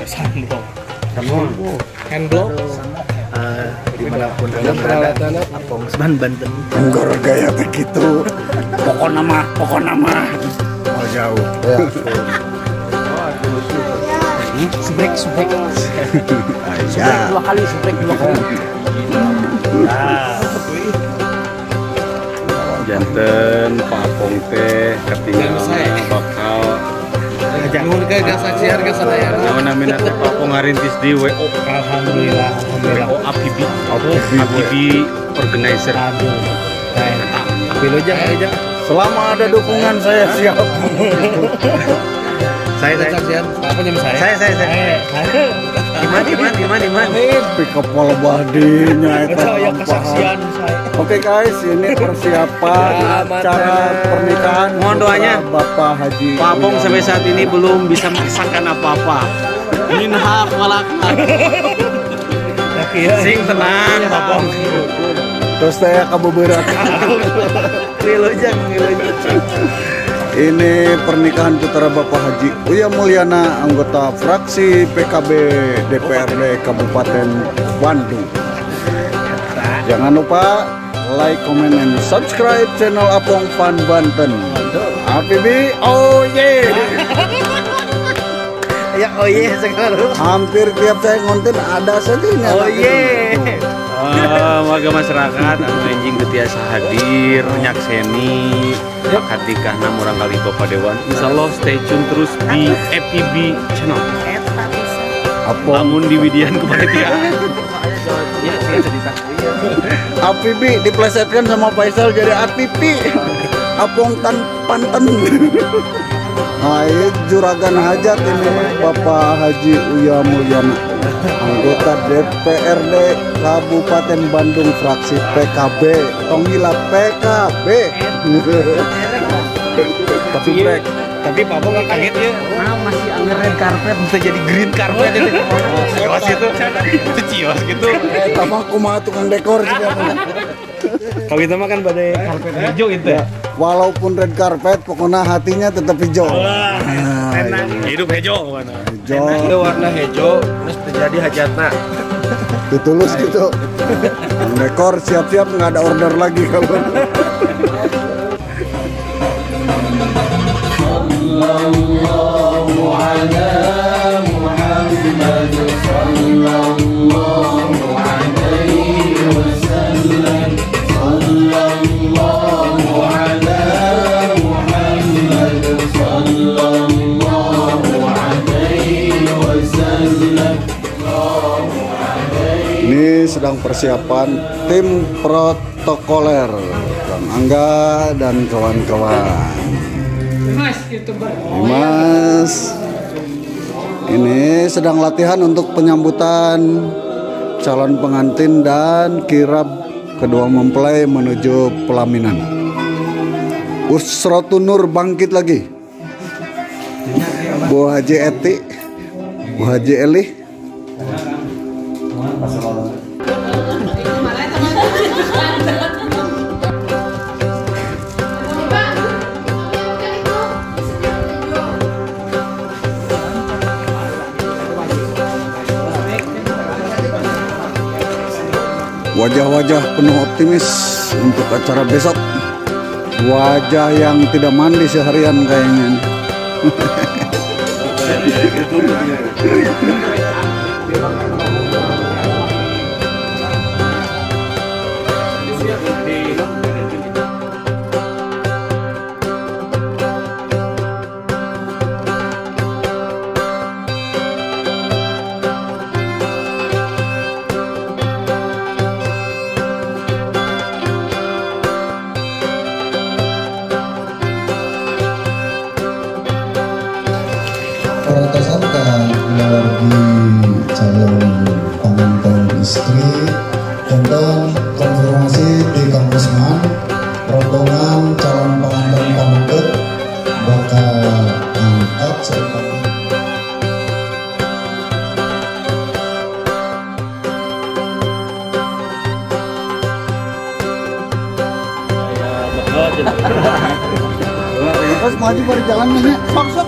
Sunblock. Handblock. Dimanapun anda berada, Apong Seban Banten. Enggak gaya begitu. Pokok nama. Oh jauh. Subrek. Ya. Dua kali. Janten Pak Apong teh ketinggalan bakal Nuhun ke saksian ke sadaya. nyawa namina teh Pak Apong ngarintis di WO. Alhamdulillah. WO APB organizer. Aduh. Pilu aja. Selama ada dukungan saya siap. Saya Saksian. Apa nyam saya? Gimana? Pick up pola badinya itu. Saya kesaksian saya. Oke guys, ini persiapan acara pernikahan. Mohon doanya. Bapak Haji Pak Apong sampai saat ini belum bisa merasakan apa-apa. Minha walakal. Sing tenang Pak Apong. Terus saya kebeberat. Wilujeng. Ini pernikahan putra Bapak Haji Uya Mulyana, anggota fraksi PKB DPRD Kabupaten Bandung. Jangan lupa like, comment, and subscribe channel Apong Fan Banten. APB, oh yeah. Ya oh yeah sekarang. Hampir tiap saya ngonten ada saja ini. Oh yeah. Warga masyarakat anu enjing ketiasa hadir nyakseni katikahna murang kali Bapak Dewan. Insyaallah stay tune terus di FPB channel. Apong Namun di Widian kepanitiaan. Ya, saya cerita. APB diplesetkan sama Faisal jadi APP. Apong Tan Panten. Nah, ini juragan hajat ini Bapak Haji Uya Mulyana, anggota DPRD Kabupaten Bandung fraksi PKB. Tonggila PKB. Tapi Pak Apong nggak kaget ya. Nah, masih anggar red carpet bisa jadi green carpet itu. Cios itu cios gitu. Tambah kumaha tukang dekor juga. Kalau kita makan badai karpet hijau itu ya. Walaupun red carpet, pokoknya hatinya tetap hijau. Tenang. Hidup hijau mana? Hijau. Itu warna hijau terus terjadi hajatna. Ditulus gitu. Tukang dekor siap-siap nggak ada order lagi kalau. Sallallahu ala Muhammad sallallahu alaihi wasallam. Sallallahu ala Muhammad sallallahu alaihi wasallam. Ini sedang persiapan tim protokoler Bang Angga dan kawan-kawan. Mas, ini sedang latihan untuk penyambutan calon pengantin dan kirab kedua mempelai menuju pelaminan. Usratun Nur bangkit lagi. Bu Haji Eti, Bu Haji Eli. Wajah-wajah penuh optimis untuk acara besok. Wajah yang tidak mandi seharian kayaknya. Peretasan ke keluarga calon pengantin istri tentang konfirmasi di Kampusman rombongan calon pengantin pengantin bakal angkat serta terus maju pada jalannya sok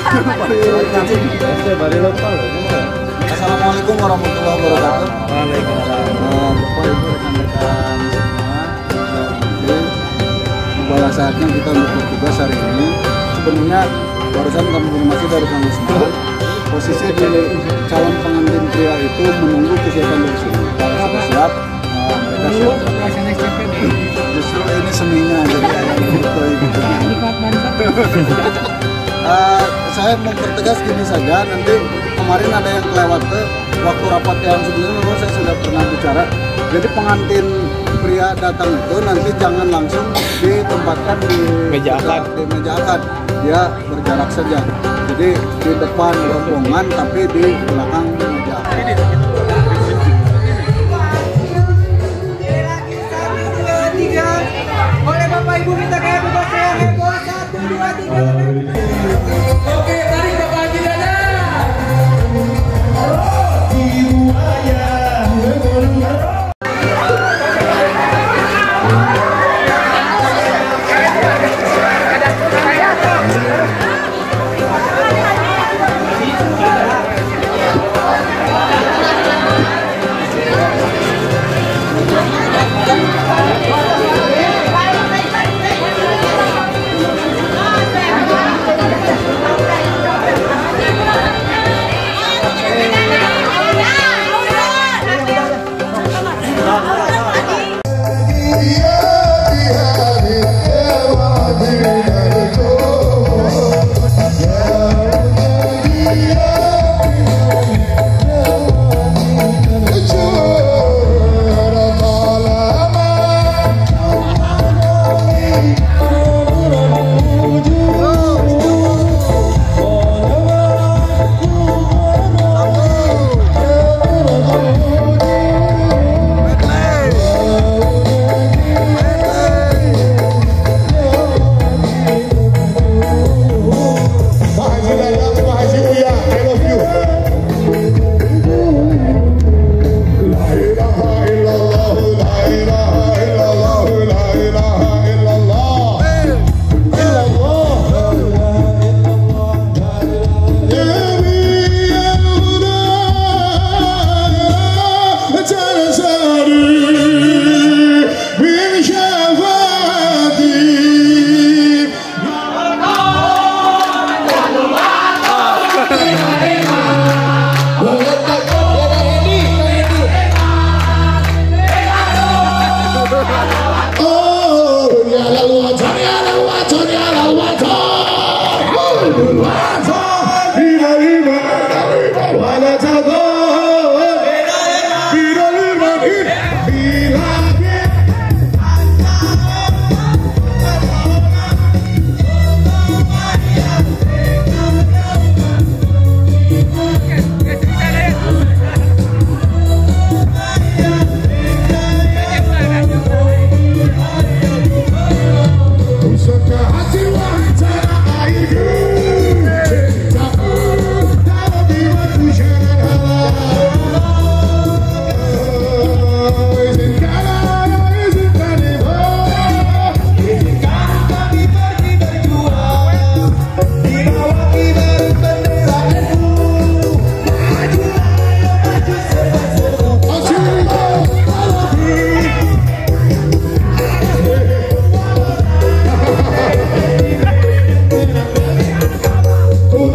Assalamualaikum warahmatullahi wabarakatuh. Waalaikumsalam. Bapak Ibu rekan-rekan semua, tiba saatnya kita untuk bertugas hari ini. Sebenarnya barusan kami informasi dari Kang Usman, posisi di calon pengantin pria itu menunggu kesiapan dari sini. Kalau sudah siap, mereka siap. Justru ini seninya, jadi ada foto itu. Saya mau pertegas gini saja, nanti kemarin ada yang kelewat waktu rapat yang sebelumnya memang saya sudah pernah bicara. Jadi pengantin pria datang itu nanti jangan langsung ditempatkan di meja akad, dia berjarak saja. Jadi di depan rombongan tapi di belakang meja akad. Oleh Bapak Ibu kita kayak bebas ya, heboh 1, 2, 3. Oke, tarik Bapak Haji Dada. Tuh